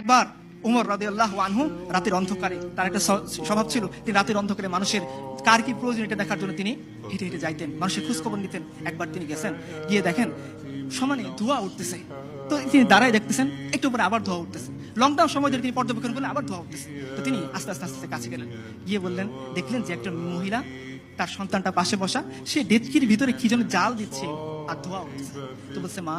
একবার উমর রাদিয়াল্লাহু আনহু রাতের অন্ধকারে, তার একটা স্বভাব ছিল, তিনি রাতের অন্ধকারে মানুষের কার কি প্রয়োজন এটা দেখার জন্য তিনি হেঁটে হেঁটে যাইতেন, মানুষের খোঁজখবর নিতেন। একবার তিনি গেছেন, গিয়ে দেখেন সমানে ধোঁয়া উঠতেছে, তো তিনি দাঁড়ায় দেখতেছেন, একটু পরে আবার ধোঁয়া উঠতেছে। লকডাউন সময় ধরে তিনি পর্যবেক্ষণ করলেন, আবার ধোঁয়া উঠতেছে। তো তিনি আস্তে আস্তে আস্তে কাছে গেলেন, গিয়ে বললেন, দেখলেন যে একজন মহিলা তার সন্তানটা পাশে বসা, সে ডেচকির ভিতরে কি যেন জাল দিচ্ছে আর ধোঁয়া উঠছে। তো বলছে, মা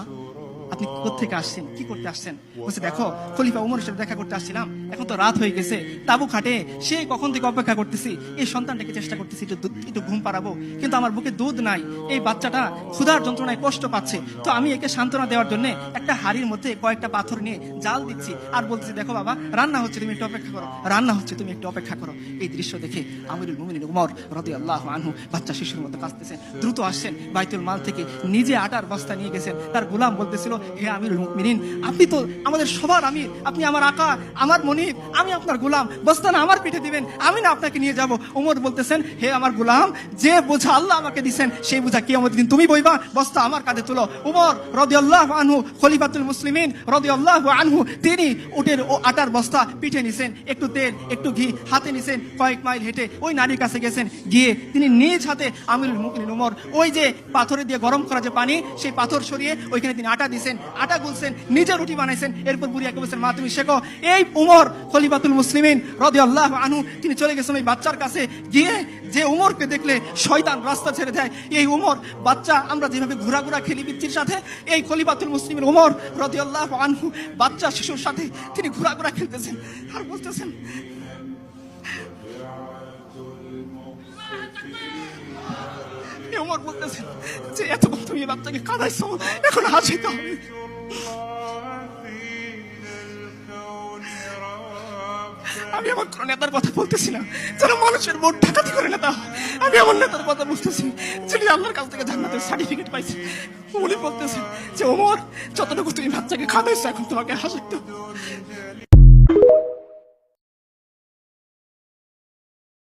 আপনি কোত্থেকে আসছেন, কি করতে আসছেন? বলছে, দেখো খলিফা উমরের সাথে দেখা করতে আসছিলাম, এখন তো রাত হয়ে গেছে, তাবু খাটে সে কখন থেকে অপেক্ষা করতেছি, এই সন্তানটাকে চেষ্টা করতেছি একটু ঘুম পাড়াবো, কিন্তু আমার বুকে দুধ নাই, এই বাচ্চাটা ক্ষুধার যন্ত্রণায় কষ্ট পাচ্ছে, তো আমি একে সান্ত্বনা দেওয়ার জন্য একটা হাড়ির মধ্যে কয়েকটা পাথর নিয়ে জাল দিচ্ছি আর বলতেছি, দেখো বাবা রান্না হচ্ছে, তুমি একটু অপেক্ষা করো, রান্না হচ্ছে, তুমি একটু অপেক্ষা করো। এই দৃশ্য দেখে আমিরুল মুমিনিন উমর রাদিয়াল্লাহু আনহু বাচ্চা শিশুর মতো কাঁদতেছেন, দ্রুত আসছেন, বাইতুল মাল থেকে নিজে আটার বস্তা নিয়ে গেছেন। তার গোলাম বলতেছিল, হে আমিরুল মুমিনিন, আপনি তো আমাদের সবার আমির, আপনি আমার আকা, আমার মনিব, আমি আপনার গোলাম, বস্তা না আমার পিঠে দিবেন, আমি না আপনাকে নিয়ে যাব। উমর বলতেছেন, হে আমার গোলাম, যে বোঝা আল্লাহ আমাকে দিচ্ছেন সেই বোঝা কিয়ামতের দিন তুমি বইবা, বস্তা আমার কাঁধে তুলো। উমর রাদিয়াল্লাহু আনহু খলিফাতুল মুসলিমিন রাদিয়াল্লাহু আনহু, তিনি উটের ও আটার বস্তা পিঠে নিছেন, একটু তেল একটু ঘি হাতে নিছেন, কয়েক মাইল হেঁটে ওই নারীর কাছে গেছেন, গিয়ে তিনি নিজ হাতে আমিরুল মুমিনিন উমর ওই যে পাথরে দিয়ে গরম করা যে পানি, সেই পাথর সরিয়ে ওইখানে তিনি আটা দিছেন, আটা গুলছেন, নিজে রুটি বানাইছেন। এরপর বুড়িয়াকে বলছেন, মা তুমি শেখো। এই উমর খলিফাতুল মুসলিমিন রাদিয়াল্লাহু আনহু তিনি চলে গেছেন ওই বাচ্চার কাছে, গিয়ে যে উমরকে দেখলে শয়তান রাস্তা ছেড়ে দেয়, এই উমর বাচ্চা, আমরা যেভাবে ঘোরাঘোরা খেলি পিচ্চির সাথে, এই খলিফাতুল মুসলিমিন উমর রাদিয়াল্লাহু আনহু বাচ্চা শিশুর সাথে তিনি ঘোরাঘোরা খেলতেছেন আর বলতেছেন, উমর বলতেছেন যে এতক্ষণ তুমি বাচ্চাকে কাঁদাইছো, এখন হাসিতে হবে। আমি আমার কোন নেতার কথা বলতেছি না যারা মানুষের ভোট ডাকাতি করে নেতা, আমি আমার নেতার কথা বলতেছি যিনি আল্লাহর কাছ থেকে জান্নাতের সার্টিফিকেট পাইছে। উনি বলতেছেন যে ওমর, যতটুকু তুমি বাচ্চাকে খাওয়াইছো এখন তোমাকে হাসাইতে হবে।